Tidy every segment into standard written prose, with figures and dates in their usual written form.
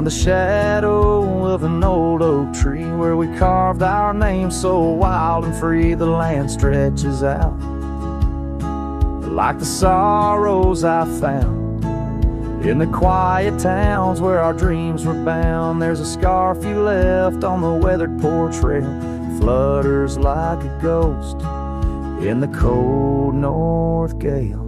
beyond the shadow of an old oak tree, where we carved our names so wild and free. The land stretches out like the sorrows I found in the quiet towns where our dreams were bound. There's a scarf you left on the weathered porch rail, flutters like a ghost in the cold north gale.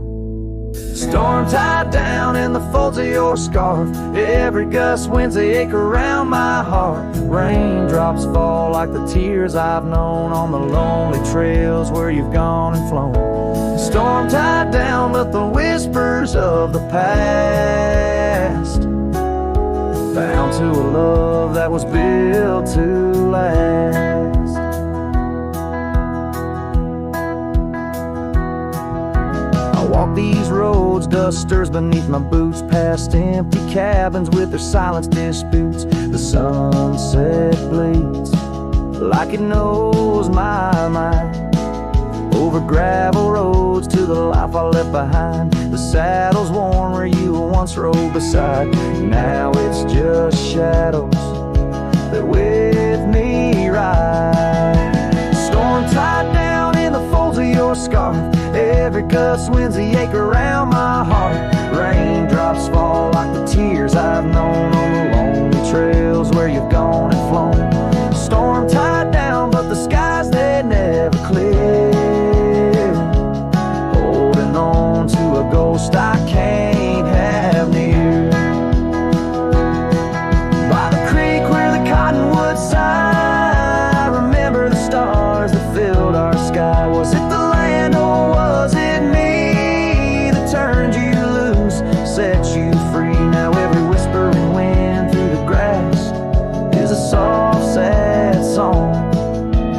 Storm tied down in the folds of your scarf, every gust winds they ache around my heart. Raindrops fall like the tears I've known on the lonely trails where you've gone and flown. Storm tied down but the whispers of the past, bound to a love that was built to last. Walk these roads, dust stirs beneath my boots, past empty cabins with their silence disputes. The sunset bleeds like it knows my mind, over gravel roads to the life I left behind. The saddle's worn where you once rode beside, now it's just shadows that with me ride. Storm tied down in the folds of your scarf, every gust winds the ache around my heart. Raindrops fall like the tears I've known on the lonely trails where you've gone and flown. Storm tied down but the skies they never clear, holding on to a ghost I can't have near. By the creek where the cottonwoods sigh, I remember the stars that filled our sky. Was it the land or was it me that turned you loose, set you free? Now every whispering wind through the grass is a soft, sad song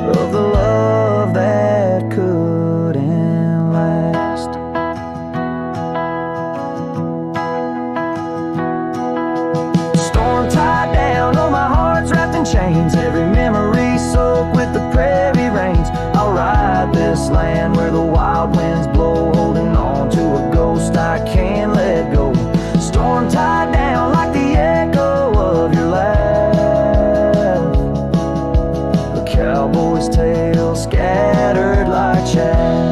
of the love that couldn't last. Storm tied down, oh my heart's wrapped in chains, every memory soaked with the prairie rains. I'll ride this land where the wild winds blow, holding on to a ghost I can't let go. Storm tied down like the echo of your laugh, a cowboy's tale scattered like chaff.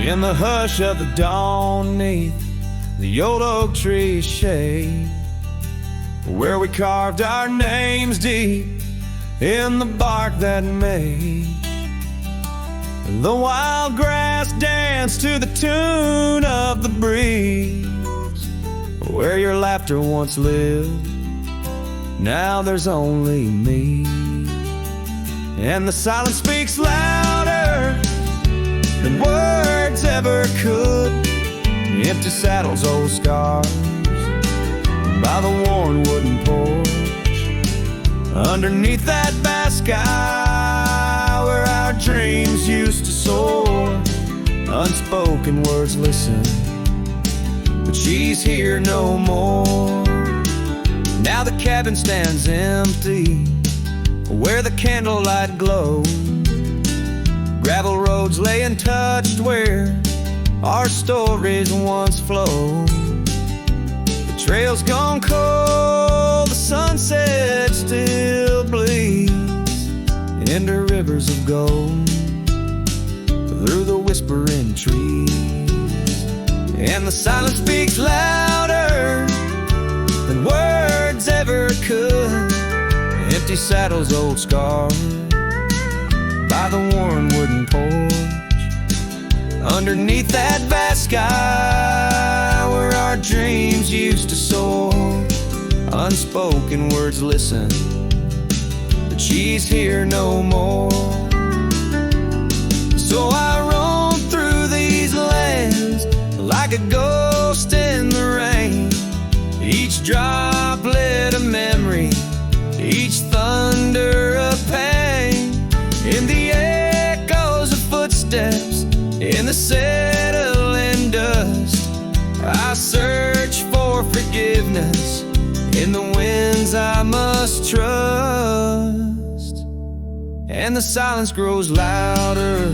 In the hush of the dawn, neath the old oak tree's shade, where we carved our names deep in the bark that made the wild grass dance to the tune of the breeze, where your laughter once lived, now there's only me. And the silence speaks louder than words ever could. Empty saddles, old scars by the worn wooden porch, underneath that vast sky where our dreams used to soar. Unspoken words listen, but she's here no more. Now the cabin stands empty where the candlelight glows, gravel roads lay untouched where our stories once flowed. The trail's gone cold, the sunset still bleeds into rivers of gold through the whispering trees. And the silence speaks louder than words ever could. Empty saddles, old scars by the worn wooden porch, underneath that vast sky where our dreams used to soar. Unspoken words listen, but she's here no more. So I roam through these lands like a ghost in the rain, each droplet a memory, each thunder a pain. In the air and the settling dust. I search for forgiveness in the winds I must trust. And the silence grows louder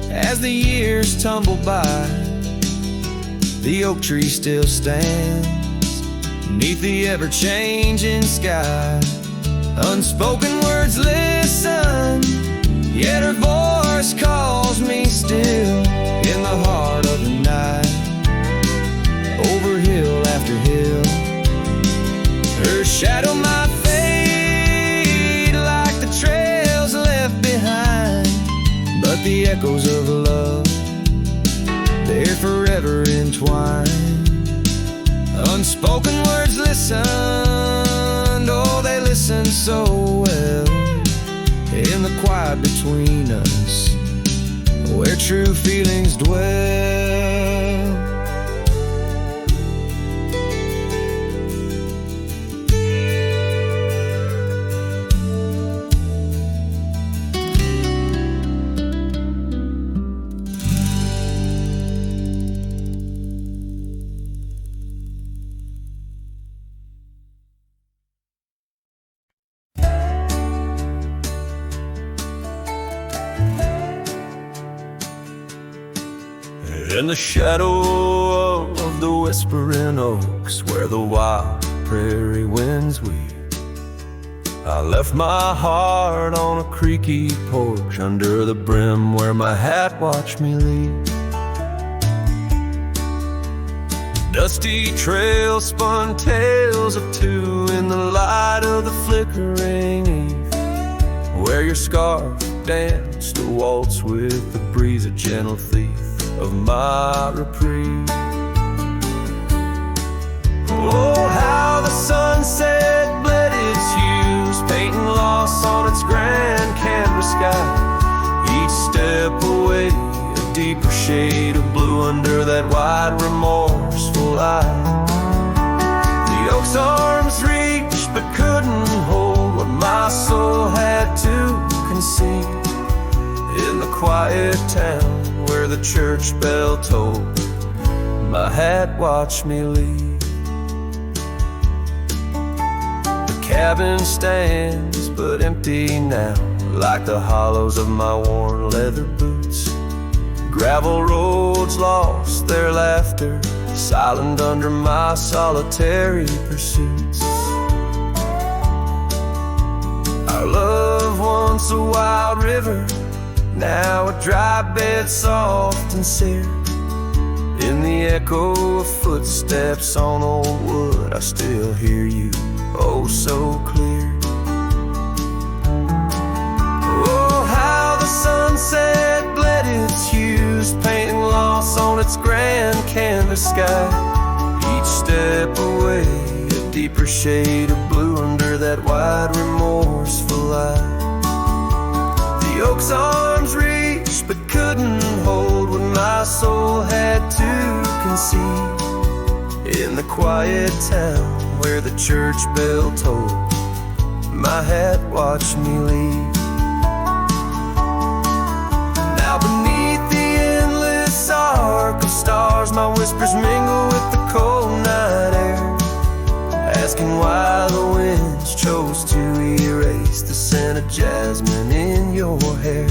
as the years tumble by. The oak tree still stands beneath the ever-changing sky. Unspoken words listen, yet her voice calls me still in the heart of the night. Over hill after hill, her shadow might fade like the trails left behind, but the echoes of love, they're forever entwined. Unspoken words listened, oh, they listen so well. In the quiet between us, where true feelings dwell. In the shadow of the whispering oaks, where the wild prairie winds weep, I left my heart on a creaky porch under the brim where my hat watched me leave. Dusty trail spun tales of two in the light of the flickering eve, where your scarf danced a waltz with the breeze, a gentle thief of my reprieve. Oh, how the sunset bled its hues, painting loss on its grand canvas sky. Each step away, a deeper shade of blue under that wide, remorseful eye. The oak's arms reached but couldn't hold what my soul had to concede. In the quiet town where the church bell tolled, my hat watched me leave. The cabin stands but empty now, like the hollows of my worn leather boots. Gravel roads lost their laughter, silent under my solitary pursuits. Our love, once a wild river, now a dry bed soft and sere. In the echo of footsteps on old wood, I still hear you, oh so clear. Oh, how the sunset bled its hues, painting loss on its grand canvas sky. Each step away, a deeper shade of blue under that wide, remorseful light. The oak's arms reached but couldn't hold what my soul had to concede. In the quiet town where the church bell tolled, my hat watched me leave. Now beneath the endless arc of stars, my whispers mingle with the cold night air, asking why the winds chose to erase the scent of jasmine in your hair.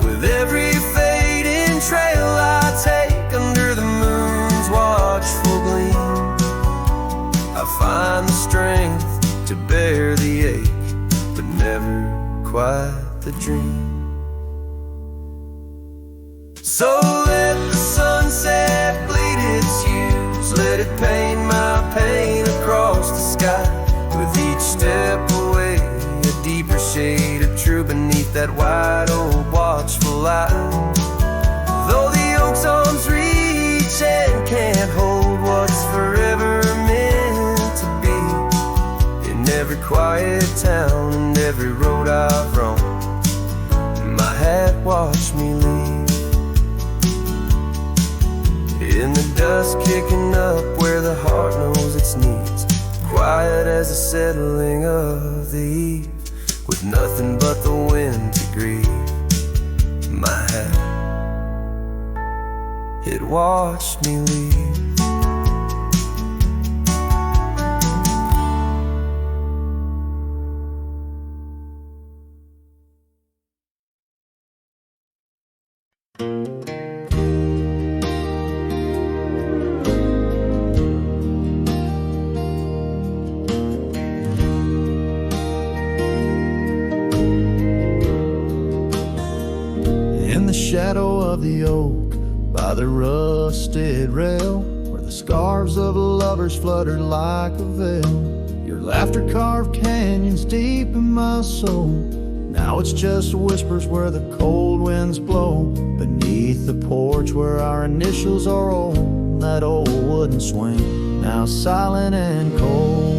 With every fading trail I take under the moon's watchful gleam, I find the strength to bear the ache, but never quite the dream. So let the sunset bleed its hues, let it paint my pain across the sky. With each step away, a deeper shade of true beneath that wide old watchful light. Though the oak's arms reach and can't hold what's forever meant to be, in every quiet town and every road I've roamed, my hat watched me leave. In the dust kicking up where the heart knows its needs, quiet as the settling of the eve, with nothing but the wind to grieve, my hat it watched me leave. In the shadow of the oak, by the rusted rail, where the scarves of lovers fluttered like a veil, your laughter carved canyons deep in my soul. Now it's just whispers where the cold winds blow, beneath the porch where our initials are old. That old wooden swing, now silent and cold.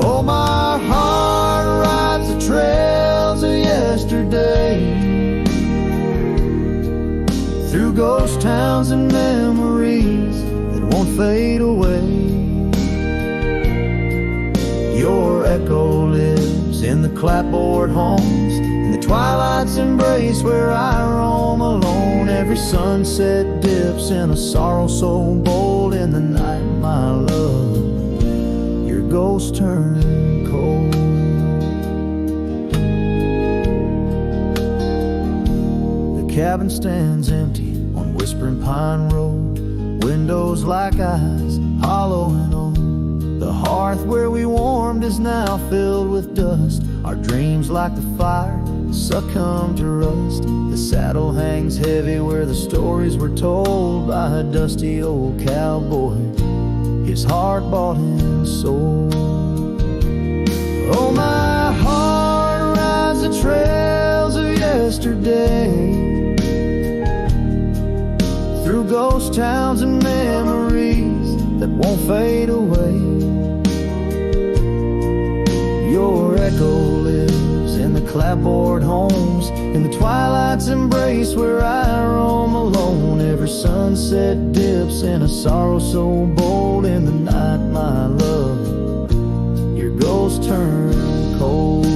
Oh, my heart rides the trails of yesterday, through ghost towns and memories that won't fade away. Your echo lives in the clapboard homes, in the twilight's embrace where I roam alone. Every sunset dips in a sorrow so bold. In the night, my love, your ghost turned cold. The cabin stands empty on Whispering Pine Road, windows like eyes, hollow and old. The hearth where we warmed is now filled with dust. Our dreams, like the fire, succumb to rust. The saddle hangs heavy where the stories were told by a dusty old cowboy, his heart bought and sold. Oh, my heart rides the trails of yesterday, through ghost towns and memories that won't fade away. Your echo lives in the clapboard homes, in the twilight's embrace where I roam alone. Every sunset dips in a sorrow so bold. In the night, my love, your ghost turned cold.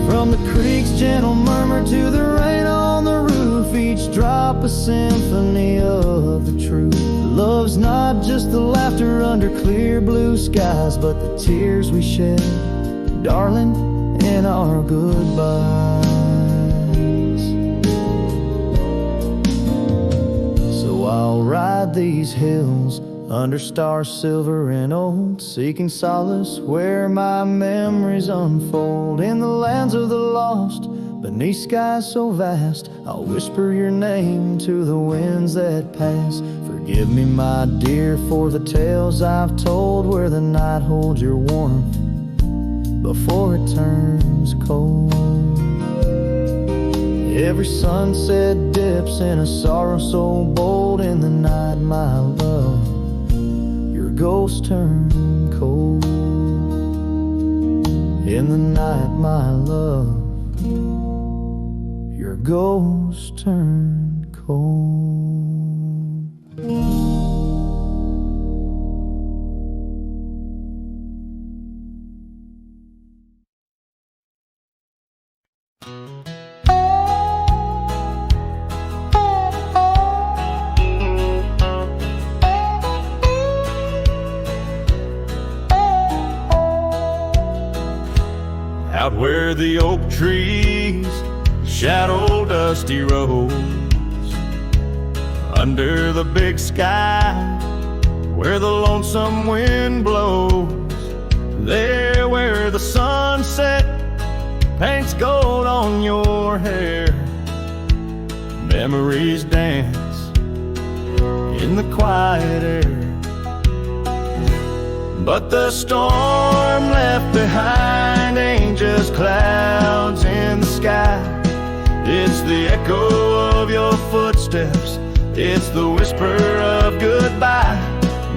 From the creek's gentle murmur to the rain on the roof, each drop a symphony of the truth. Love's not just the laughter under clear blue skies, but the tears we shed, darling, in our goodbyes. So I'll ride these hills under stars silver and old, seeking solace where my memories unfold. In the lands of the lost, beneath skies so vast, I'll whisper your name to the winds that pass. Forgive me, my dear, for the tales I've told, where the night holds your warmth before it turns cold. Every sunset dips in a sorrow so bold. In the night, my love, your ghost turned cold. In the night, my love, your ghost turned cold. Out where the oak trees shadow dusty roads, under the big sky where the lonesome wind blows, there where the sunset paints gold on your hair, memories dance in the quiet air. But the storm left behind ain't just clouds in the sky. It's the echo of your footsteps, it's the whisper of goodbye.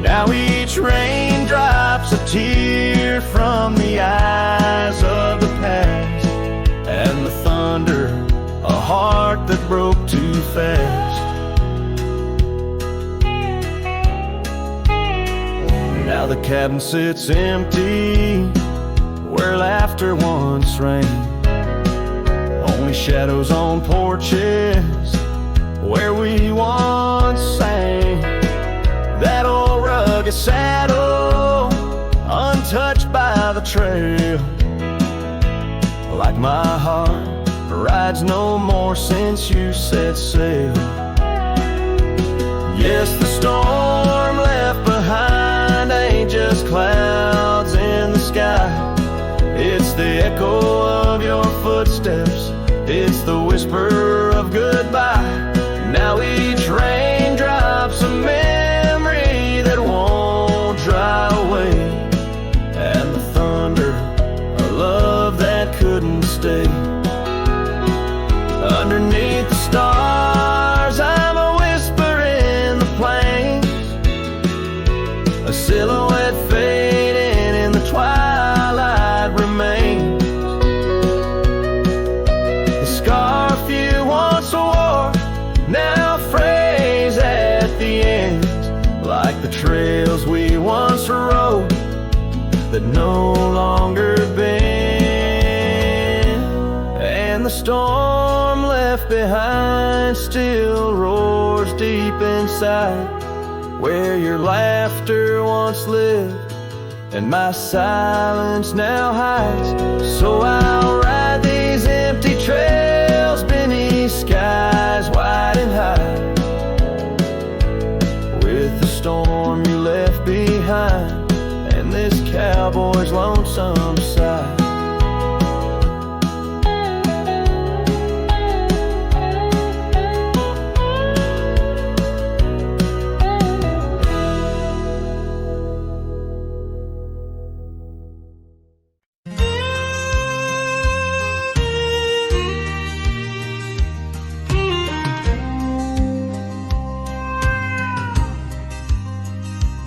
Now each raindrop's a tear from the eyes of the past, and the thunder, a heart that broke too fast. Now the cabin sits empty where laughter once reigned, only shadows on porches where we once sang. That old rugged saddle, untouched by the trail. Like my heart rides no more since you set sail. Yes, the storm left behind ain't just clouds in the sky. It's the echo of your footsteps, it's the whisper of goodbye. Now each raindrop's a memory that won't dry away, and the thunder, a love that couldn't stay. Underneath the stars, I'm a whisper in the plains, a silhouette fading in the twilight remains. The scarf you once wore now frays at the ends, like the trails we once rode that no longer bend. And the storm left behind still roars deep inside, where your laughter once lived and my silence now hides. So I'll ride these empty trails beneath skies wide and high, with the storm you left behind and this cowboy's lonesome sigh.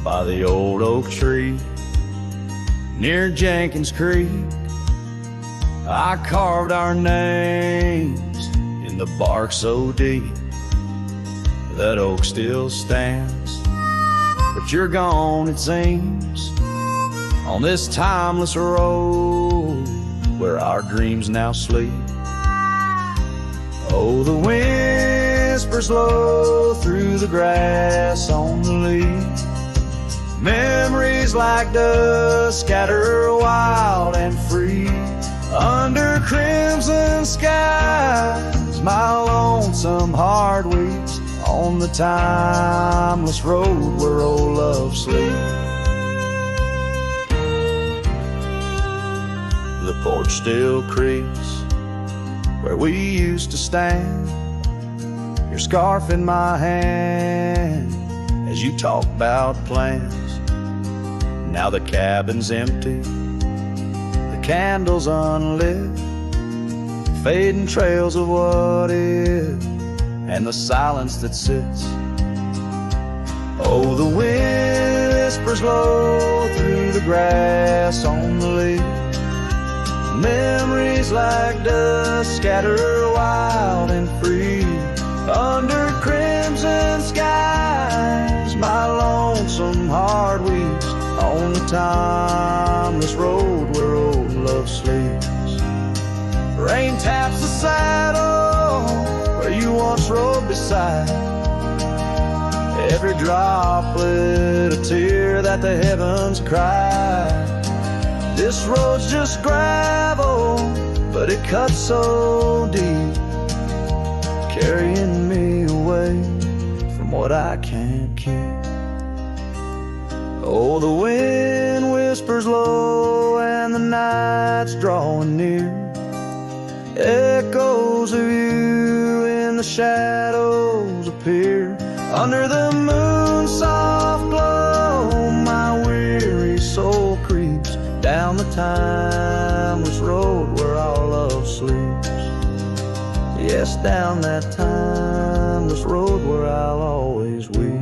By the old oak tree near Jenkins Creek, I carved our names in the bark so deep. That oak still stands, but you're gone it seems, on this timeless road where our dreams now sleep. Oh, the whispers low through the grass on the leaves, memories like dust scatter wild and free. Under crimson skies, my lonesome heart weeps on the timeless road where old love sleeps. The porch still creaks where we used to stand, your scarf in my hand as you talk about plans. Now the cabin's empty, the candles unlit, fading trails of what is, and the silence that sits. Oh, the whispers low through the grass on the leaf, memories like dust scatter wild and free. Under crimson skies, my lonesome heart weeps on the timeless road where old love sleeps. Rain taps the saddle where you once rode beside, every droplet a tear that the heavens cry. This road's just gravel, but it cuts so deep, carrying me away from what I can't keep. Oh, the wind whispers low and the night's drawing near, echoes of you in the shadows appear. Under the moon's soft glow, my weary soul creeps down the timeless road where our love sleeps. Yes, down that timeless road where I'll always weep.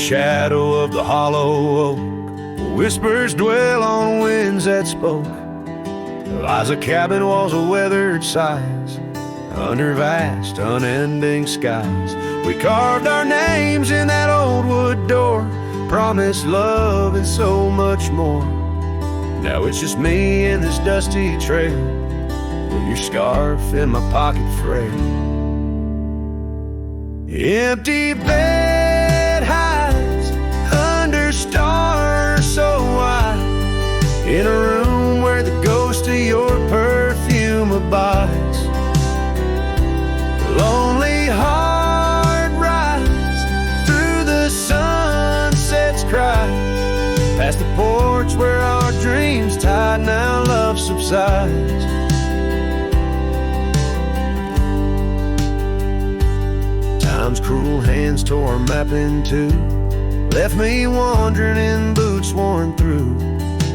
shadow of the hollow oak, whispers dwell on winds that spoke. Lies a cabin walls of weathered sighs, under vast unending skies. We carved our names in that old wood door, promised love and so much more. Now it's just me and this dusty trail, with your scarf in my pocket frail. Empty bed hides under stars so wide, in a room where the ghost of your perfume abides. Lonely heart rides through the sunset's cry, past the porch where our dreams tied, now love subsides. Time's cruel hands tore a map in two, left me wandering in boots worn through.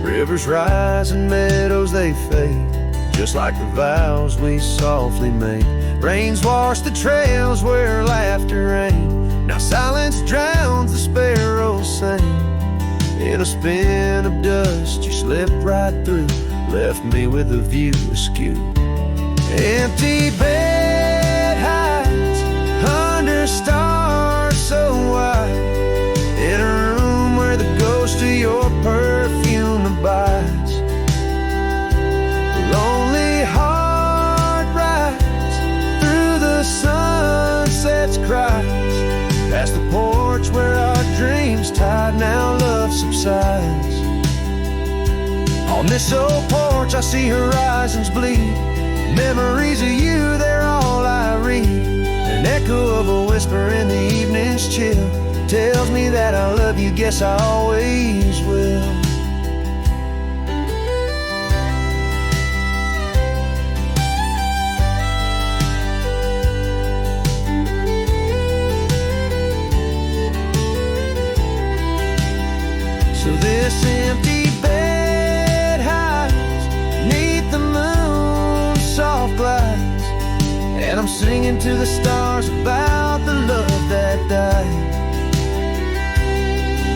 Rivers rise and meadows they fade, just like the vows we softly made. Rains wash the trails where laughter rained, now silence drowns the sparrows sing. In a spin of dust you slipped right through, left me with a view askew. Empty bed hides under stars so wide, in a room where the ghost of your perfume abides. Lonely heart rides through the sunset's cries, past the porch where our dreams tied, now love subsides. On this old porch I see horizons bleed, memories of you, they're all I read. An echo of a whisper in the evening's chill tells me that I love you, guess I always will. So this empty bed hides neath the moon's soft glides, and I'm singing to the stars about the love that died.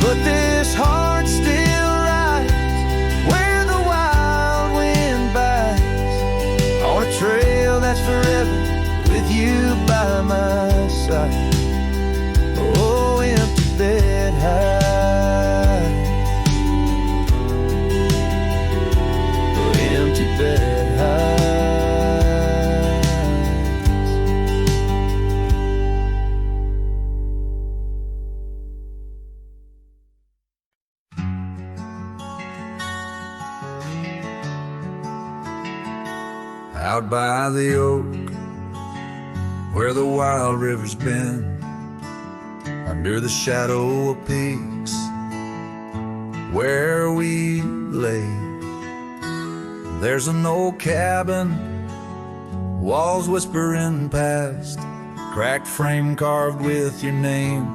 But this heart still rides where the wild wind bites, on a trail that's forever with you by my side. Oh, empty bed hides, oh, empty bed hides. Out by the oak, where the wild river's been, under the shadow of peaks, where we lay, there's an old cabin, walls whispering past, cracked frame carved with your name,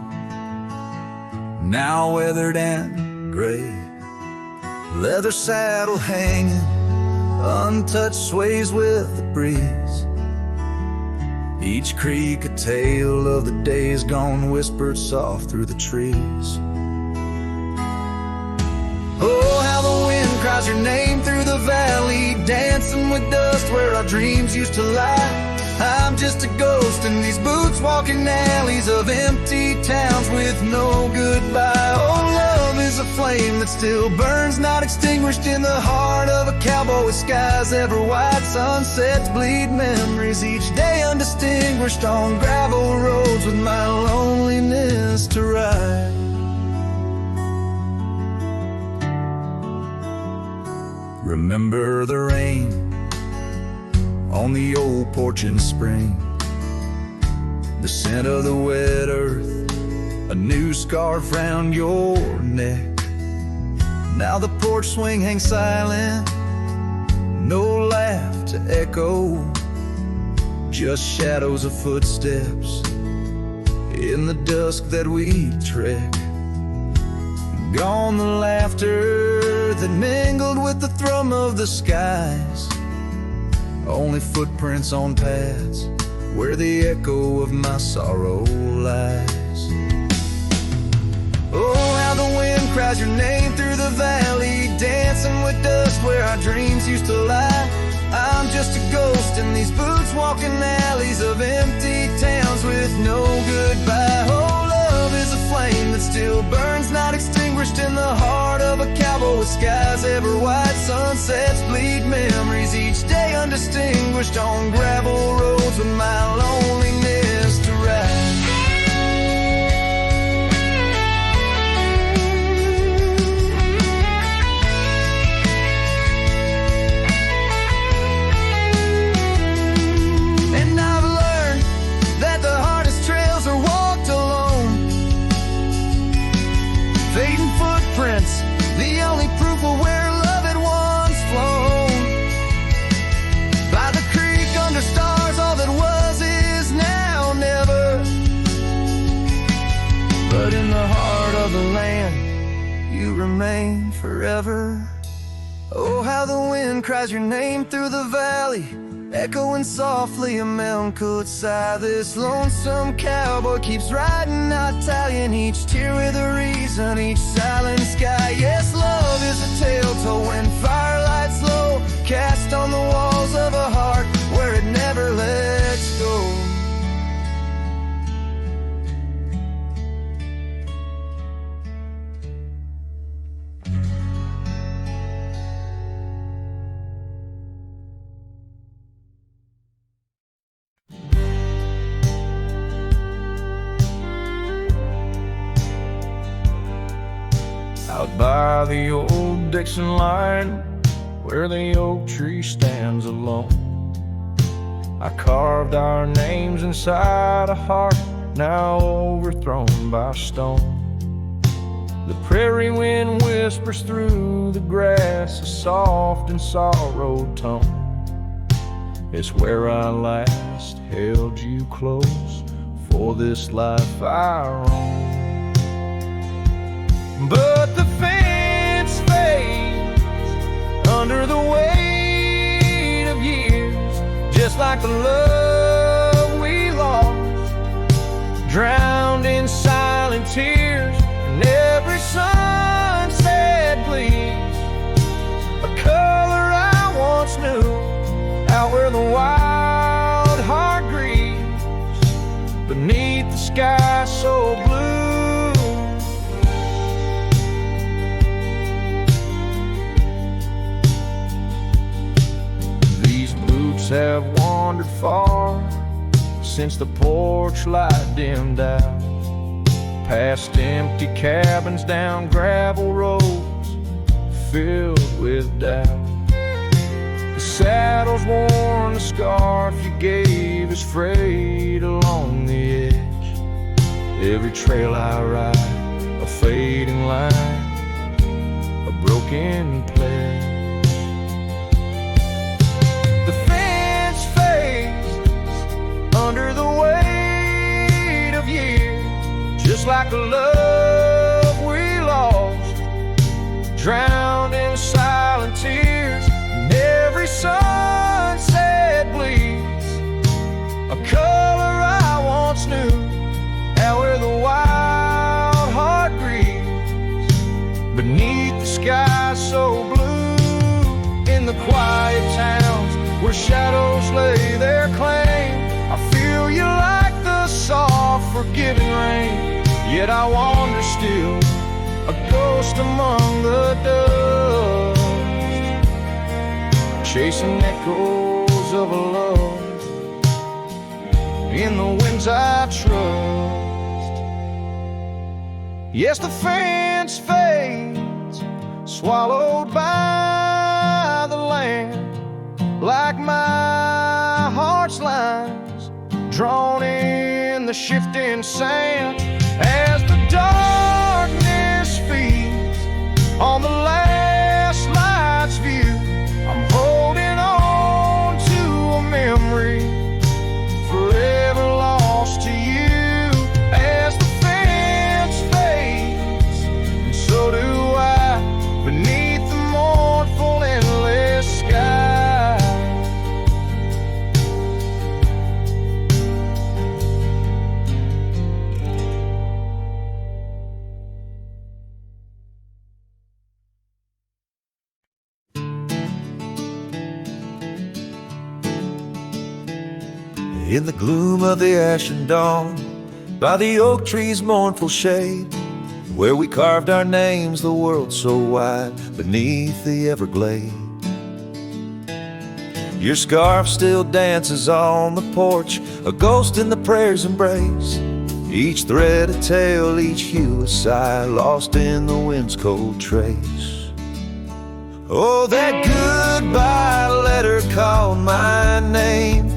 now weathered and gray, leather saddle hanging, untouched sways with the breeze. Each creak a tale of the days gone, whispered soft through the trees. Oh, how the wind cries your name through the valley, dancing with dust where our dreams used to lie. I'm just a ghost in these boots, walking alleys of empty towns with no goodbye. Oh, love is a flame that still burns, not extinguished, in the heart of a cowboy with skies ever wide. Sunsets bleed memories each day, undistinguished on gravel roads with my loneliness to ride. Remember the rain on the old porch in spring, the scent of the wet earth, a new scarf round your neck. Now the porch swing hangs silent, no laugh to echo, just shadows of footsteps in the dusk that we trek. Gone the laughter that mingled with the thrum of the skies, only footprints on paths where the echo of my sorrow lies. Oh, how the wind cries your name through the valley, dancing with dust where our dreams used to lie. I'm just a ghost in these boots, walking alleys of empty towns with no goodbye. Oh, love is a flame that still burns, not extinguished in the heart of a cowboy with skies ever white. Sunsets bleed memories each day undistinguished on gravel roads with my loneliness to ride. The only proof of where love had once flown. By the creek under stars, all that was is now never. But in the heart of the land, you remain forever. Oh, how the wind cries your name through the valley, echoing softly a melancholy sigh. This lonesome cowboy keeps riding out, tallying each tear with a reason, each silent sky. Yes, love is a tale told when firelights low, cast on the walls of a heart where it never lets go. Out by the old Dixon line, where the oak tree stands alone, I carved our names inside a heart now overthrown by stone. The prairie wind whispers through the grass a soft and sorrowed tone. It's where I last held you close for this life I roam. But the fence fades under the weight of years, just like the love we lost, drowned in silent tears. And every sunset bleeds a color I once knew, out where the wild heart grieves beneath the sky so blue. Have wandered far since the porch light dimmed out, past empty cabins, down gravel roads filled with doubt. The saddle's worn, the scarf you gave is frayed along the edge. Every trail I ride, a fading line, a broken pledge. Under the weight of years, just like the love we lost, drowned in silent tears. And every sunset bleeds a color I once knew, out where the wild heart grieves beneath the sky so blue. In the quiet towns where shadows lay their claim, I feel you like the soft, forgiving rain. Yet I wander still, a ghost among the dust, chasing echoes of a love in the winds I trust. Yes, the fence fades, swallowed by the land, like my heart's lines drawn in the shifting sand. As the darkness feeds on the last light's view, I'm holding on to a memory forever lost to you. As the fence fades, and so do I, beneath the mournful endless sky. In the gloom of the ashen dawn, by the oak tree's mournful shade, where we carved our names, the world so wide, beneath the Everglade. Your scarf still dances on the porch, a ghost in the prayer's embrace. Each thread a tale, each hue a sigh, lost in the wind's cold trace. Oh, that goodbye letter called my name,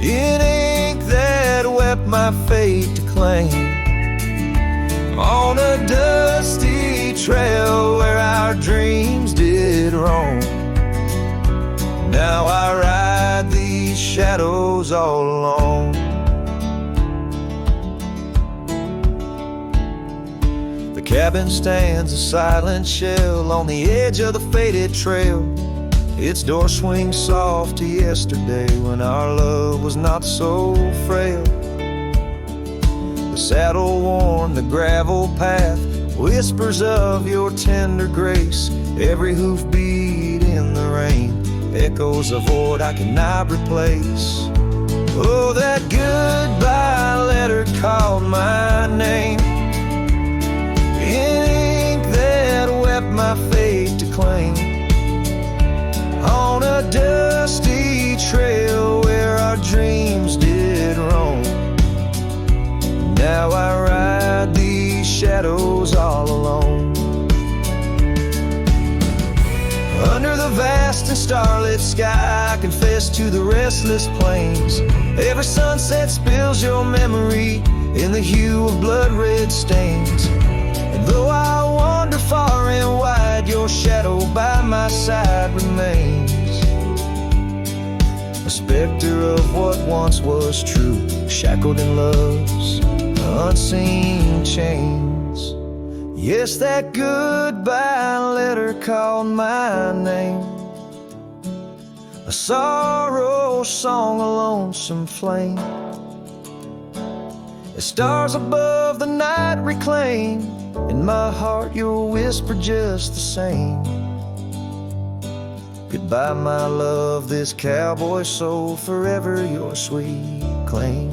in ink that wept my fate to claim. On a dusty trail where our dreams did roam, now I ride these shadows all alone. The cabin stands a silent shell on the edge of the faded trail. Its door swings soft to yesterday when our love was not so frail. The saddle worn, the gravel path whispers of your tender grace. Every hoofbeat in the rain echoes a void I cannot replace. Oh, that goodbye letter called my name, in ink that wept my fate to claim. On a dusty trail where our dreams did roam, now I ride these shadows all alone. Under the vast and starlit sky, I confess to the restless plains. Every sunset spills your memory in the hue of blood-red stains. And though I wander far and wide, your shadow by my side remains, a specter of what once was true, shackled in love's unseen chains. Yes, that goodbye letter called my name, a sorrow song, a lonesome flame. As stars above the night reclaim, in my heart your whisper just the same. Goodbye, my love, this cowboy soul, forever your sweet claim.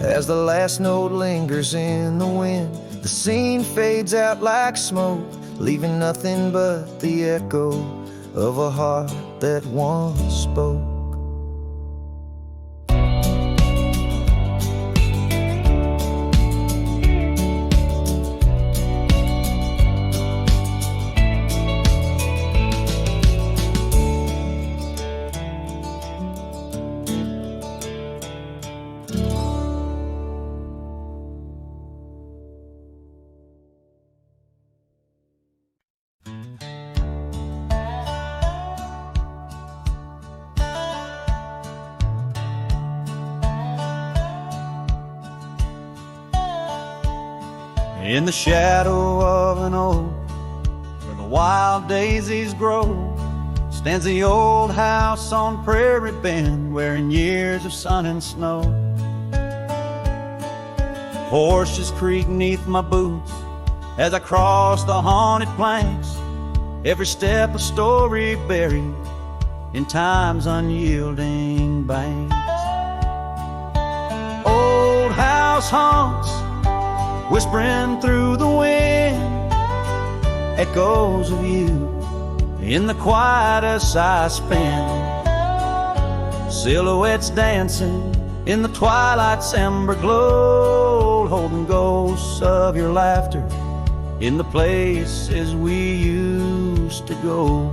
As the last note lingers in the wind, the scene fades out like smoke, leaving nothing but the echo of a heart that once spoke. In the shadow of an oak, where the wild daisies grow, stands the old house on Prairie Bend, wearing years of sun and snow. Horses creak neath my boots as I cross the haunted planks, every step a story buried in time's unyielding banks. Old house haunts, whispering through the wind, echoes of you in the quiet as I spend. Silhouettes dancing in the twilight's ember glow, holding ghosts of your laughter in the places we used to go.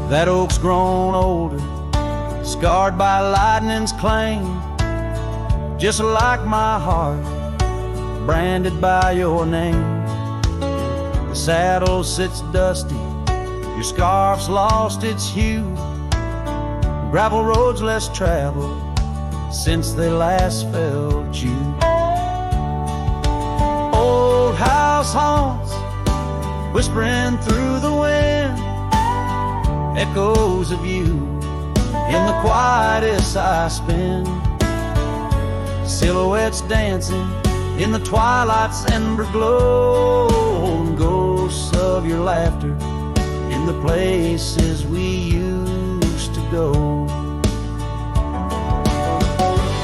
That oak's grown older, scarred by lightning's claim, just like my heart, branded by your name. The saddle sits dusty, your scarf's lost its hue, gravel roads less traveled since they last felt you. Old house haunts, whispering through the wind, echoes of you in the quietest I spend. Silhouettes dancing in the twilight's ember glow, ghosts of your laughter in to the places we used to go.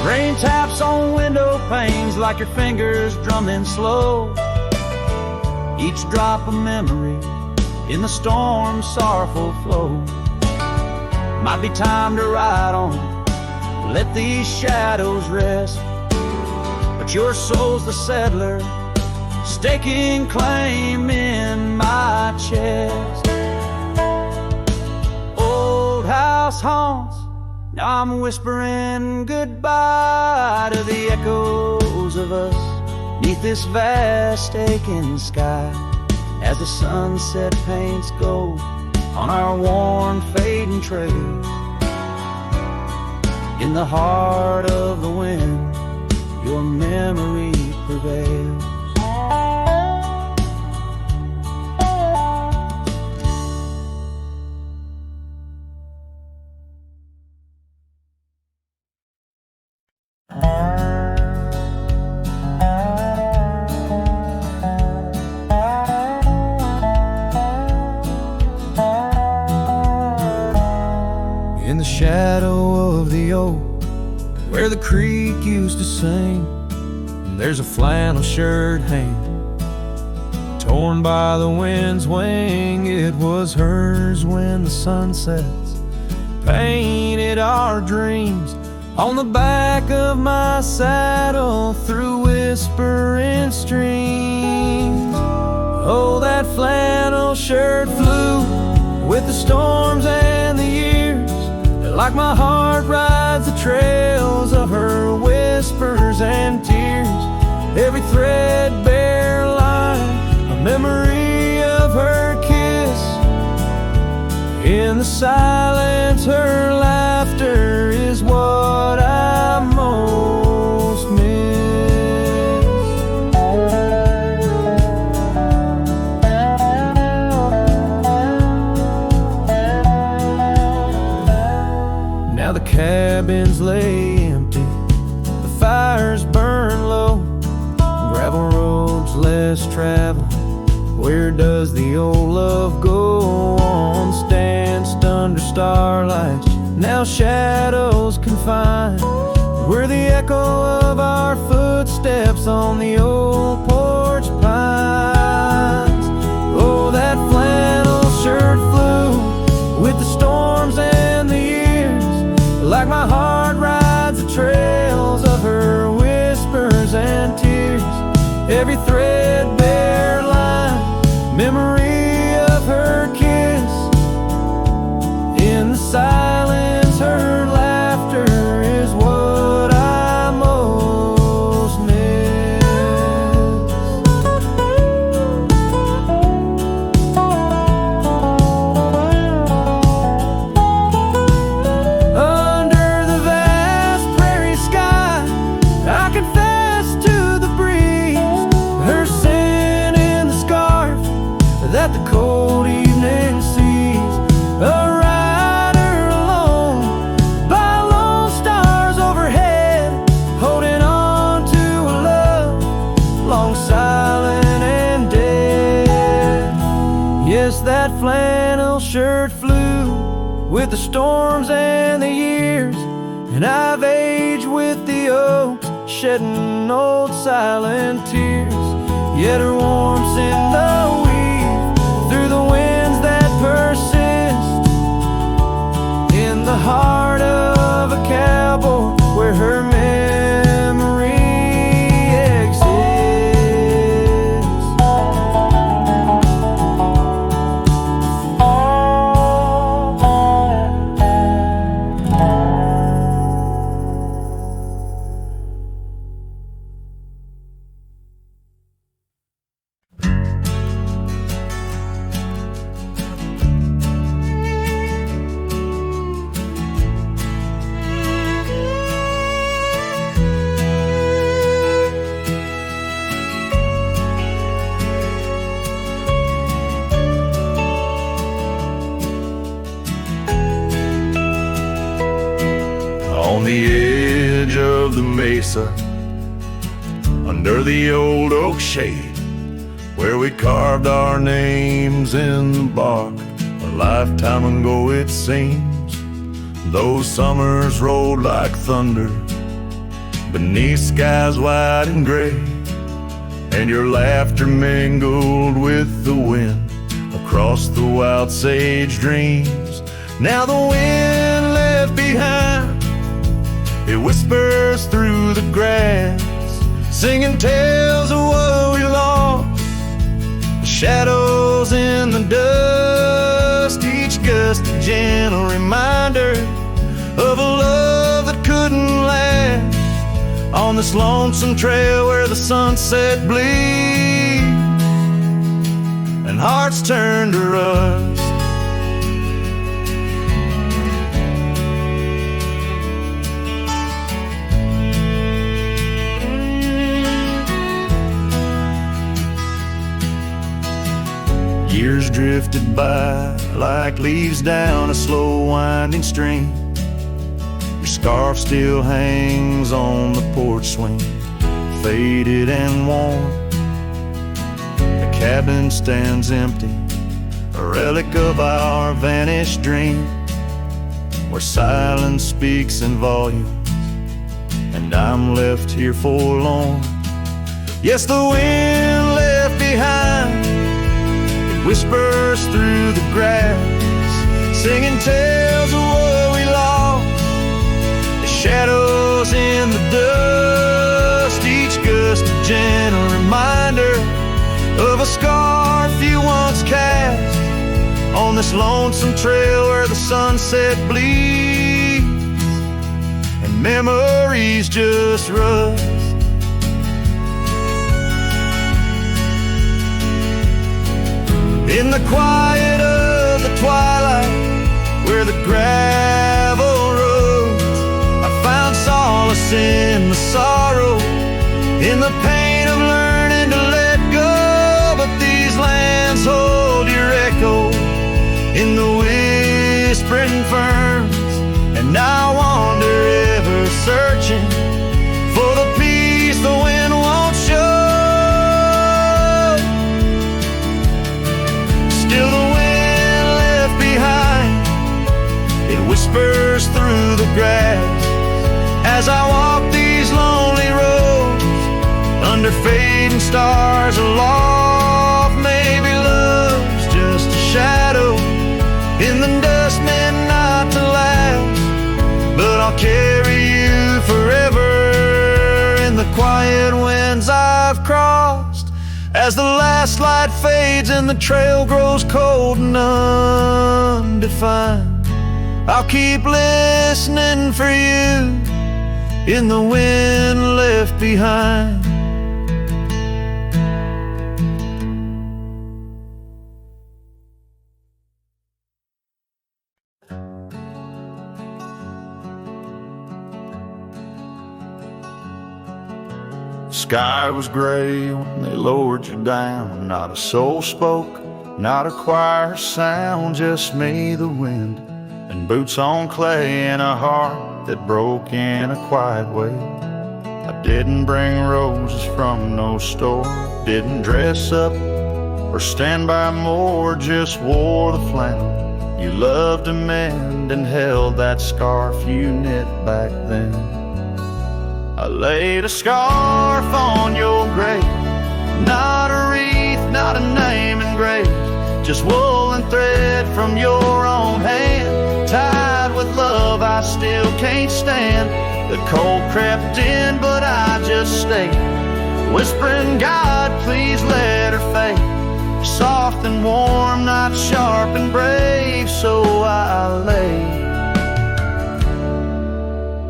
Rain taps on window panes like your fingers drumming slow. Each drop a memory in the storm's sorrowful flow. Might be time to ride on, let these shadows rest. But your soul's the settler, staking claim in my chest. Old house haunts, now I'm whispering goodbye to the echoes of us neath this vast aching sky, as the sunset paints gold on our worn fading trails. In the heart of the wind, your memory prevails. In the shadow of the oak, where the creek used to sing, there's a flannel shirt hanging, torn by the wind's wing. It was hers when the sun sets painted our dreams on the back of my saddle through whispering streams. Oh, that flannel shirt flew with the storms and the years, like my heart rides the trails of her whispers and tears. Every threadbare line, a memory of her kiss. In the silence, her laughter is what I most miss. Now the cabins lay empty, the fires burn low, gravel roads less traveled. Where does the old love go on? Stanced under starlights, now shadows confined. We're the echo of our footsteps on the old porch pines. Oh, that flannel shirt flew with the storms and the years, like my heart rides the trails of her whispers and tears. Every threadbare line, memory of her kiss. In the silence, her laughter is what I most miss. Under the vast prairie sky, I confess to the breeze, her scent in the scarf that the cold evening sees. A rider alone by lone stars overhead, holding on to a love long silent and dead. Yes, that flannel shirt flew with the storms and the years, and I've aged with the oaks, shedding old silent tears. Yet her warmth's in the weave, through the winds that persist. In the heart of a cowboy, where her memory exists. On the edge of the mesa, under the old oak shade, where we carved our names in the bark lifetime ago it seems. Those summers rolled like thunder beneath skies wide and gray, and your laughter mingled with the wind across the wild sage dreams. Now the wind left behind, it whispers through the grass, singing tales of what we lost, the shadows in the dust, each gust a gentle reminder of a love that couldn't last on this lonesome trail where the sunset bleeds and hearts turn to rust. Years drifted by like leaves down a slow winding stream. Your scarf still hangs on the porch swing, faded and worn. The cabin stands empty, a relic of our vanished dream, where silence speaks in volumes, and I'm left here forlorn. Yes, the wind left behind, whispers through the grass, singing tales of what we lost, the shadows in the dust, each gust a gentle reminder of a scarf you once cast on this lonesome trail where the sunset bleeds and memories just rust. In the quiet of the twilight, where the gravel roads, I found solace in the sorrow, in the pain of learning to let go. But these lands hold your echo in the whispering ferns, and I wander ever searching for the peace the wind won't show. Still the wind left behind, it whispers through the grass as I walk these lonely roads under fading stars aloft. Maybe love's just a shadow in the dust meant not to last, but I'll carry you forever in the quiet winds I've crossed. As the last light fades and the trail grows cold and undefined, I'll keep listening for you in the wind left behind. Sky was gray when they lowered you down. Not a soul spoke, not a choir sound, just me, the wind, and boots on clay, and a heart that broke in a quiet way. I didn't bring roses from no store, didn't dress up or stand by more, just wore the flannel you loved to mend and held that scarf you knit back then. I laid a scarf on your grave, not a wreath, not a name engraved, just wool and thread from your own hand, tied with love I still can't stand. The cold crept in, but I just stayed, whispering, God, please let her fade, soft and warm, not sharp and brave. So I laid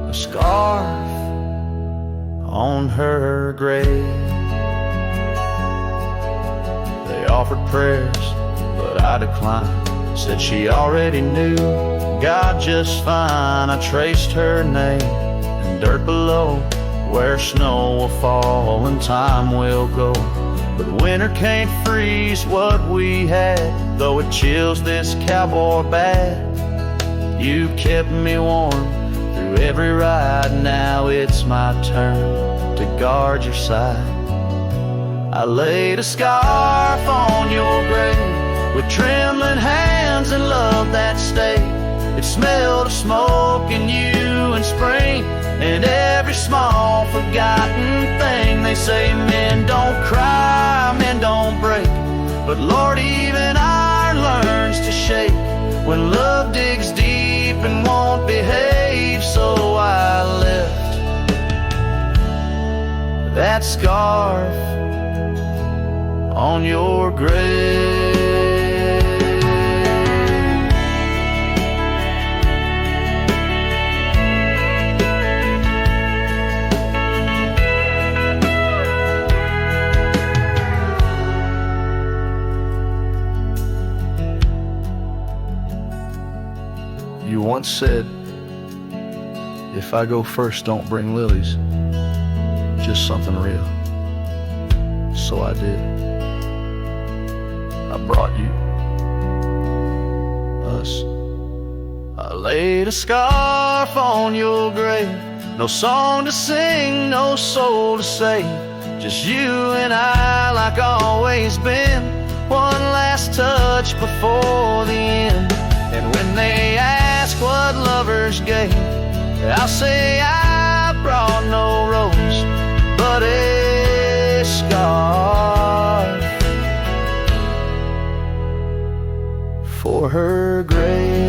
a scarf on her grave. They offered prayers, but I declined, said she already knew God just fine. I traced her name in dirt below, where snow will fall and time will go, but winter can't freeze what we had, though it chills this cowboy bad. You kept me warm through every ride, now it's my turn to guard your side. I laid a scarf on your grave with trembling hands friends and love that stayed. It smelled of smoke and you and spring, and every small forgotten thing. They say men don't cry, men don't break, but Lord, even iron learns to shake when love digs deep and won't behave. So I left that scarf on your grave. You once said, if I go first, don't bring lilies, just something real. So I did. I brought you us. I laid a scarf on your grave. No song to sing, no soul to save, just you and I like always been. One last touch before the end. And when they ask what lovers gave, I'll say I brought no rose, but a scarf for her grave.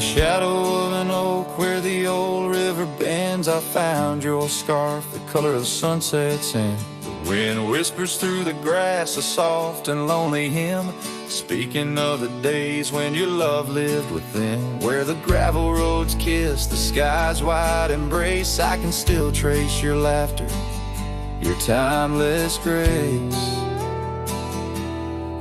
Shadow of an oak where the old river bends, I found your scarf, the color of sunset sand. The wind whispers through the grass, a soft and lonely hymn, speaking of the days when your love lived within. Where the gravel roads kiss the sky's wide embrace, I can still trace your laughter, your timeless grace.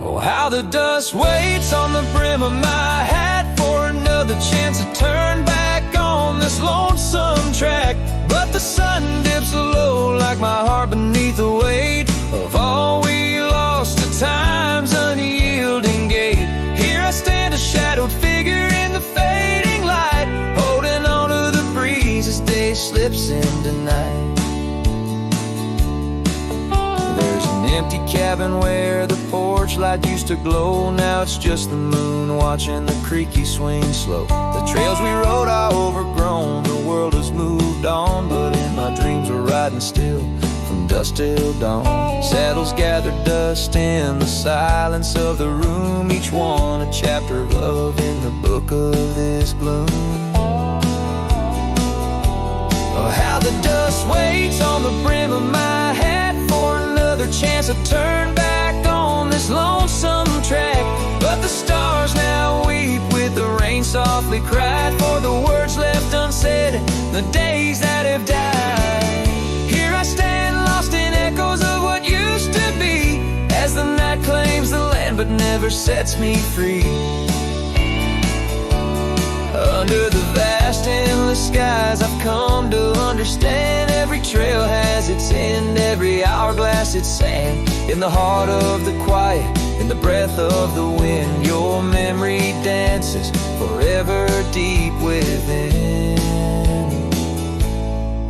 Oh, how the dust waits on the brim of my hat for another chance to turn back on this lonesome track. But the sun dips low like my heart beneath the weight of all we lost, the time's unyielding gate. Here I stand, a shadowed figure in the fading light, holding on to the breeze as day slips into night. There's an empty cabin where the porch light used to glow. Now it's just the moon watching the creaky swing slow. The trails we rode are overgrown, the world has moved on, but in my dreams we're riding still from dusk till dawn. Saddles gather dust in the silence of the room, each one a chapter of love in the book of this bloom. Oh, how the dust waits on the brim of my hat for another chance to turn back on this lonesome track. But the stars now weep with the rain softly cried for the words left unsaid, the days that have died. Here I stand lost in echoes of what used to be, as the night claims the land but never sets me free. Under the vast endless skies I've come to understand, every trail has its end, every hourglass its sand. In the heart of the quiet, in the breath of the wind, your memory dances forever deep within.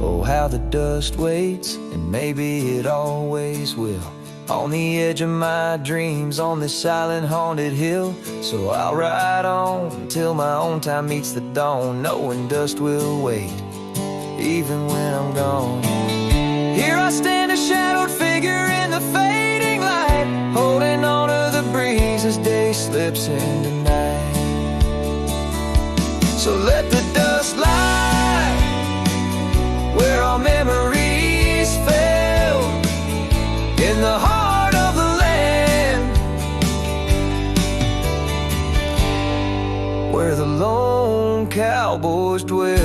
Oh, how the dust waits, and maybe it always will, on the edge of my dreams, on this silent haunted hill. So I'll ride on till my own time meets the dawn, knowing dust will wait, even when I'm gone. Here I stand, a shadowed figure in the fading light, holding on to the breeze as day slips into night. So let the dust lie where our memories fell, in the heart of the land, where the lone cowboys dwell.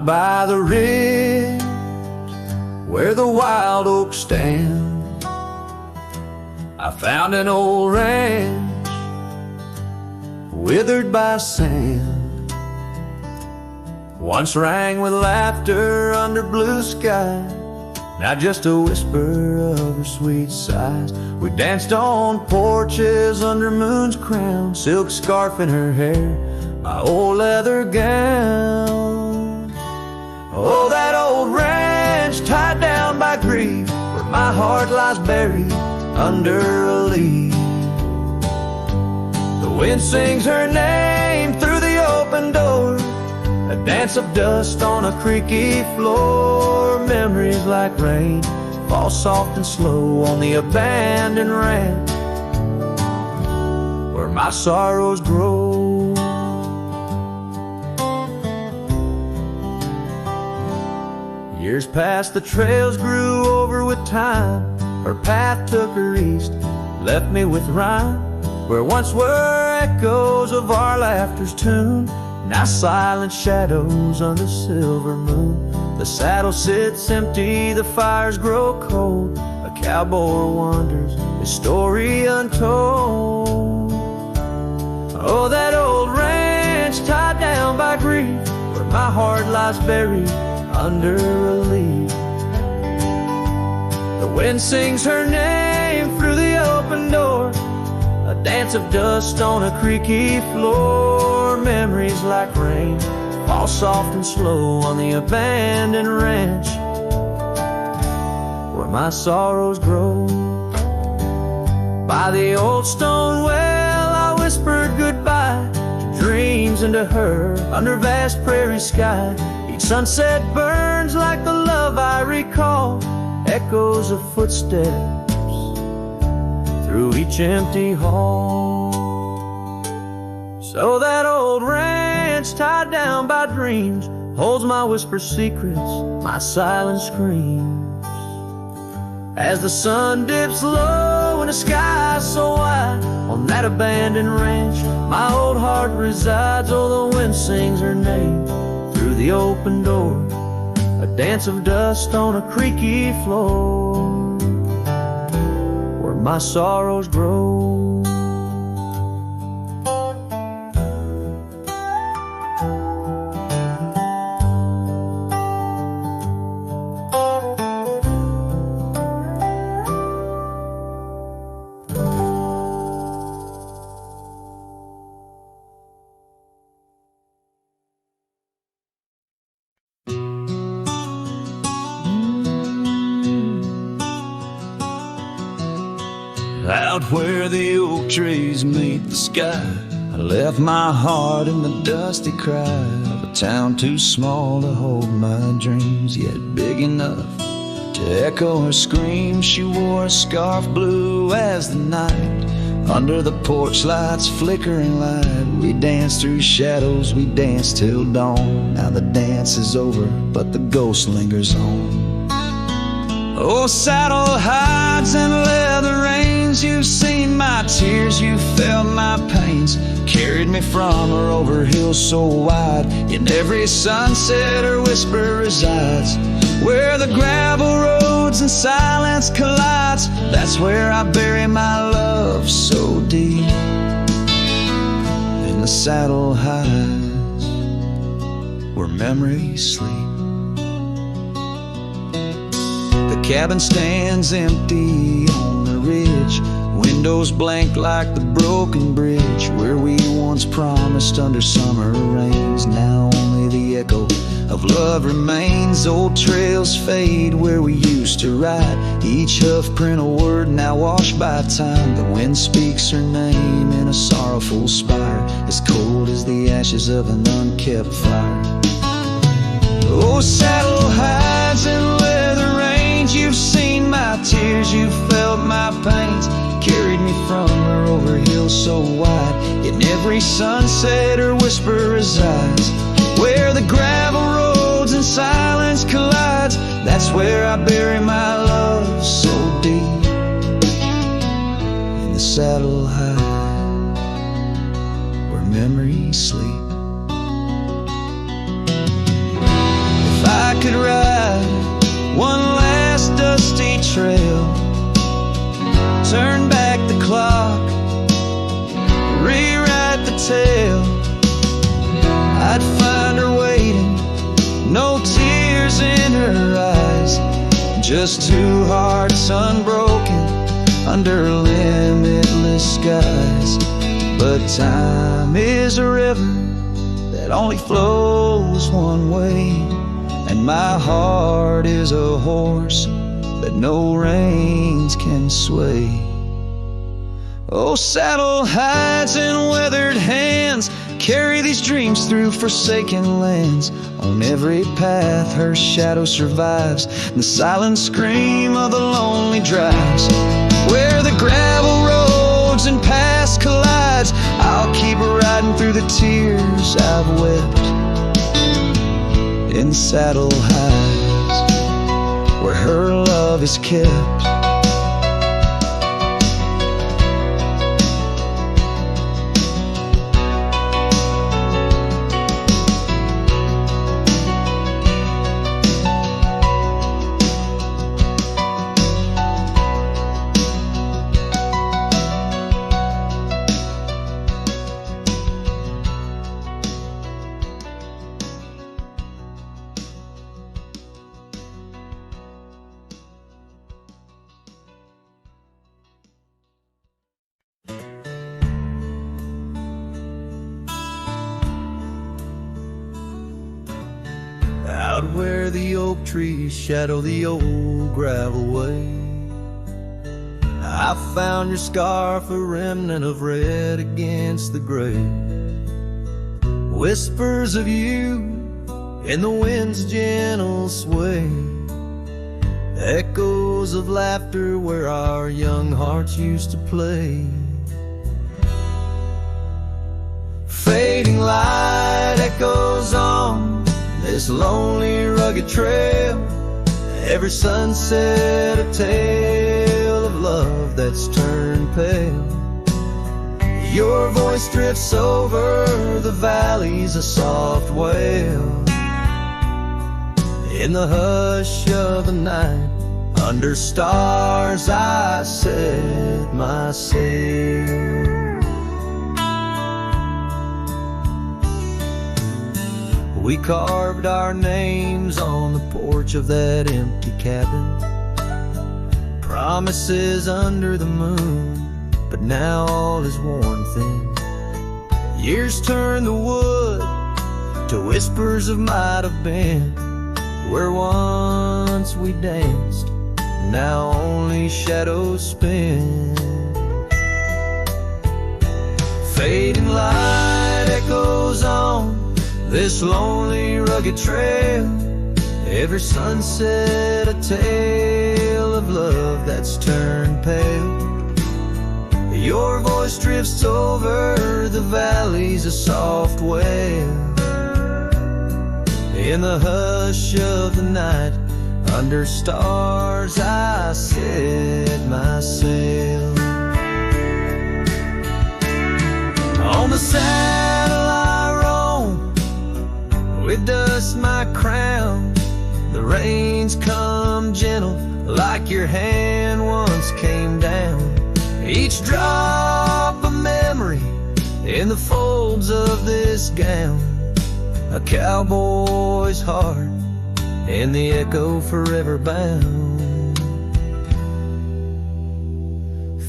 by the ridge where the wild oaks stand, I found an old ranch withered by sand. Once rang with laughter under blue sky, now just a whisper of her sweet sighs. We danced on porches under moon's crown, silk scarf in her hair, my old leather gown. Oh, that old ranch tied down by grief, where my heart lies buried under a leaf. The wind sings her name through the open door, a dance of dust on a creaky floor. Memories like rain fall soft and slow on the abandoned ranch where my sorrows grow. Years passed, the trails grew over with time. Her path took her east, left me with rhyme, where once were echoes of our laughter's tune, now silent shadows under silver moon. The saddle sits empty, the fires grow cold, a cowboy wanders, his story untold. Oh, that old ranch tied down by grief, where my heart lies buried under a leaf. The wind sings her name through the open door, a dance of dust on a creaky floor. Memories like rain fall soft and slow on the abandoned ranch where my sorrows grow. By the old stone well I whispered goodbye to dreams and to her under vast prairie sky. Each sunset burns like the love I recall, echoes of footsteps through each empty hall. So that old ranch tied down by dreams holds my whispered secrets, my silent screams. As the sun dips low and the sky so wide, on that abandoned ranch my old heart resides. Oh, the wind sings her name through the open door, a dance of dust on a creaky floor where my sorrows grow. Out where the oak trees meet the sky, I left my heart in the dusty cry of a town too small to hold my dreams, yet big enough to echo her screams. She wore a scarf blue as the night, under the porch lights flickering light. We danced through shadows, we danced till dawn. Now the dance is over, but the ghost lingers on. Oh, saddle hides and leather reins, you've seen my tears, you felt my pains. Carried me from her over hills so wide, in every sunset her whisper resides. Where the gravel roads and silence collides, that's where I bury my love so deep. In the saddle hides where memories sleep. The cabin stands empty on the ridge, windows blank like the broken bridge where we once promised under summer rains. Now only the echo of love remains. Old trails fade where we used to ride, each hoof print a word now washed by time. The wind speaks her name in a sorrowful spire, as cold as the ashes of an unkept fire. Oh, saddle hides and leather reins, you've seen my tears, you've felt my pains. Carried me from her over hills so wide, in every sunset her whisper resides. Where the gravel roads and silence collides, that's where I bury my love so deep. In the saddle hides where memories sleep. just two hearts unbroken under limitless skies. But time is a river that only flows one way, and my heart is a horse that no reins can sway. Oh, saddle hides and weathered hands carry these dreams through forsaken lands. On every path her shadow survives, the silent scream of the lonely drives. Where the gravel roads and past collides, I'll keep riding through the tears I've wept in saddle hides, where her love is kept. Out where the oak trees shadow the old gravel way, I found your scarf, a remnant of red against the gray. Whispers of you in the wind's gentle sway, echoes of laughter where our young hearts used to play. Fading light echoes on this lonely rugged trail, every sunset a tale of love that's turned pale. Your voice drifts over the valleys, a soft wail. In the hush of the night, under stars I set my sail. We carved our names on the porch of that empty cabin, promises under the moon, but now all is worn thin. Years turn the wood to whispers of might have been, where once we danced, now only shadows spin. Fading light echoes on this lonely rugged trail, every sunset a tale of love that's turned pale. Your voice drifts over the valleys, a soft wail. In the hush of the night, under stars I set my sail. On the saddle I roam, with dust my crown, the reins come gentle like your hand once came down. Each drop a memory in the folds of this gown, a cowboy's heart in the echo forever bound.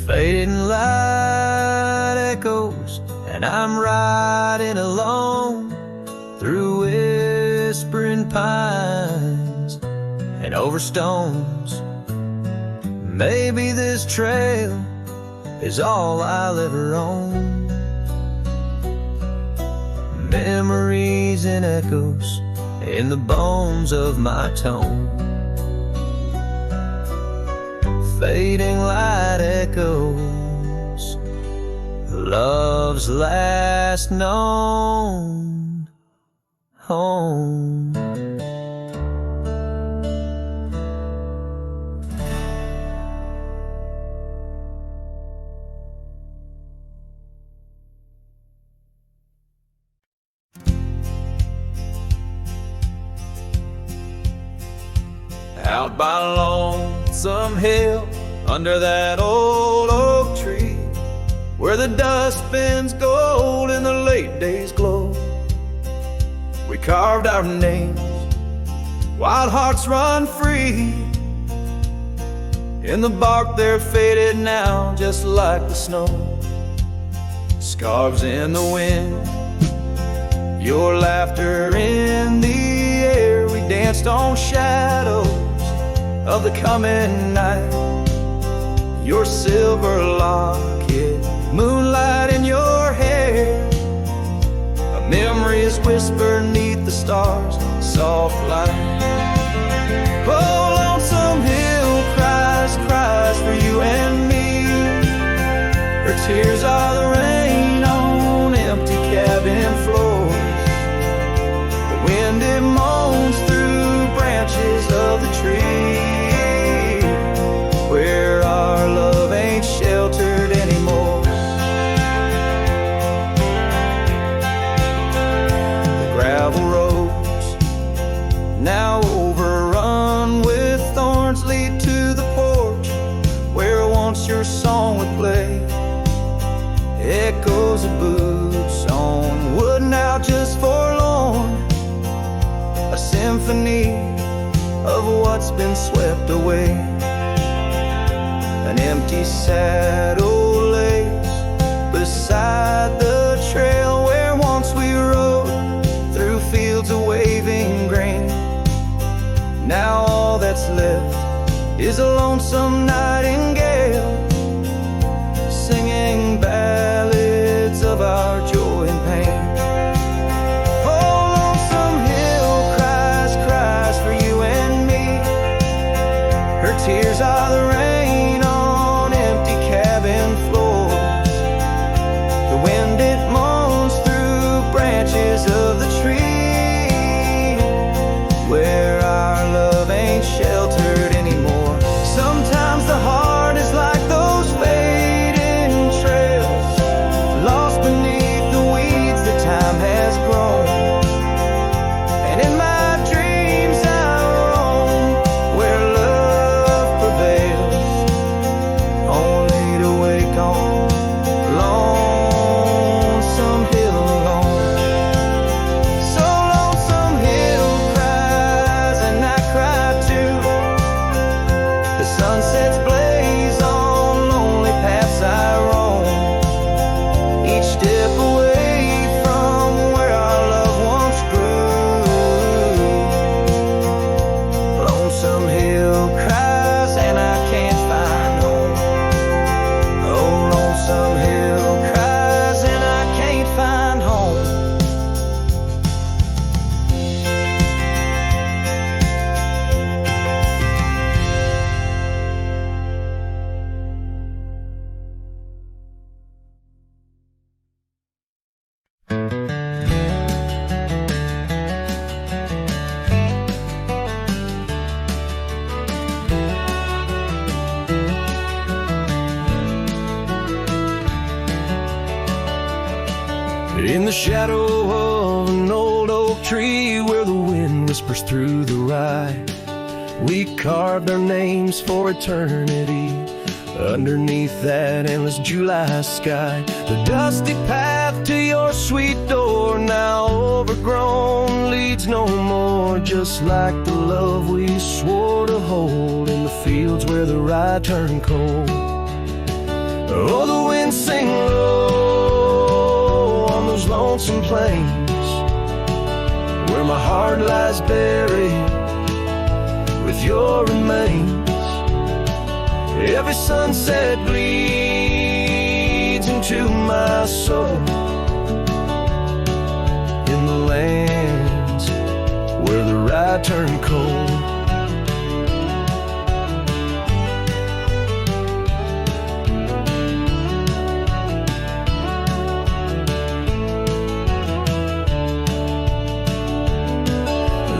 Fading light echoes and I'm riding alone through whispering pines and over stones. Maybe this trail is all I'll ever own. Memories and echoes in the bones of my tone. Fading light echoes, love's last known home. Out by Lonesome Hill, under that old oak tree, where the dust bends gold in the late day's glow, we carved our names, wild hearts run free. In the bark they're faded now, just like the snow. Scarves in the wind, your laughter in the air. We danced on shadows of the coming night. Your silver locket, moonlight in your hair. A memory is whispered neath the stars, soft light. Oh, lonesome hill cries for you and me. Her tears are the rain on empty cabin floors. The wind, it moans through branches of the tree, where our love ain't sheltered anymore. The gravel roads, now overrun with thorns, lead to the porch where once your song would play. Echoes of boots on wood, now just forlorn. A symphony of what's been swept away. An empty saddle lays beside the trail where once we rode through fields of waving grain. Now all that's left is a lonesome nightingale singing ballads of our joy and pain. Oh, lonesome hill cries for you and me. Her tears are the rain on empty cabin floors. The wind, it moans through branches of the tree, where our love ain't sheltered anymore. Sometimes the heart is like those fading trails, lost beneath the weeds that time has grown. And in my dreams I roam where love prevails, only to wake on lonesome hill alone. So lonesome hill cries and I cry too. The sunsets blaze on lonely paths I roam, each step away from where our love once grew. Lonesome hill cries and I can't find home. Oh, lonesome hill cries and I can't find home. In the shadow of an old oak tree where the wind whispers through the rye, we carved our names for eternity underneath that endless July sky. The dusty path to your sweet door, now overgrown, leads no more, just like the love we swore to hold in the fields where the rye turned cold. Oh, the wind sing low on those lonesome plains where my heart lies buried with your remains. Every sunset bleeds into my soul in the lands where the rye turned cold.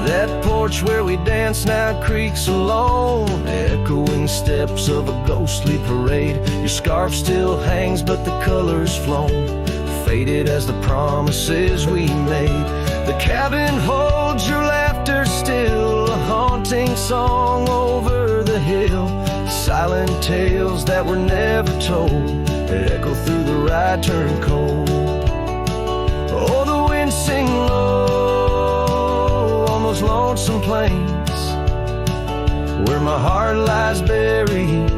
That porch where we dance now creaks alone, echoing steps of a ghostly parade. Your scarf still hangs but the color's flown, faded as the promises we made. The cabin holds your laughter still, a haunting song over the hill. Silent tales that were never told, that echo through the rye turned cold. Oh, the wind sing low on those lonesome plains where my heart lies buried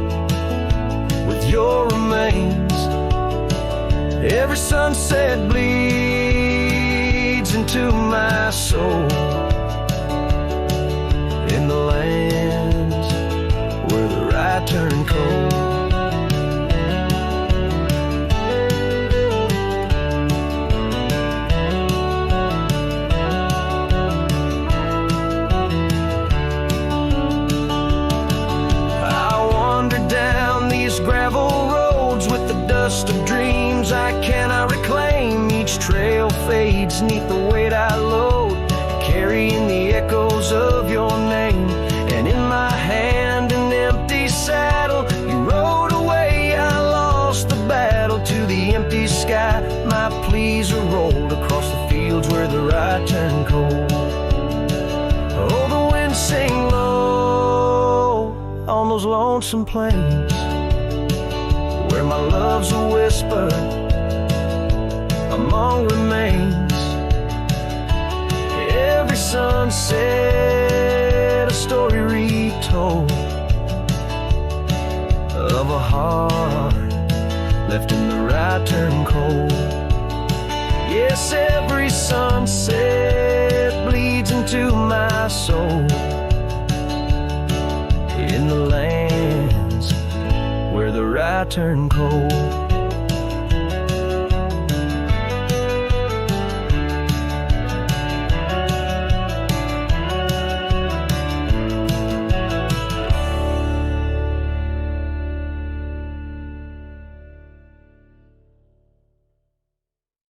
with your remains. Every sunset bleeds into my soul, in the lands where the right turn cold. Of dreams I cannot reclaim. Each trail fades neath the weight I load, carrying the echoes of your name. And in my hand an empty saddle, you rode away, I lost the battle. To the empty sky my pleas are rolled, across the fields where the right turn cold. Oh, the winds sing low on those lonesome plains, where my love's a whisper among remains. Every sunset a story retold of a heart left in the right turn cold. Yes, every sunset bleeds into my soul, in the lands where the right turn cold.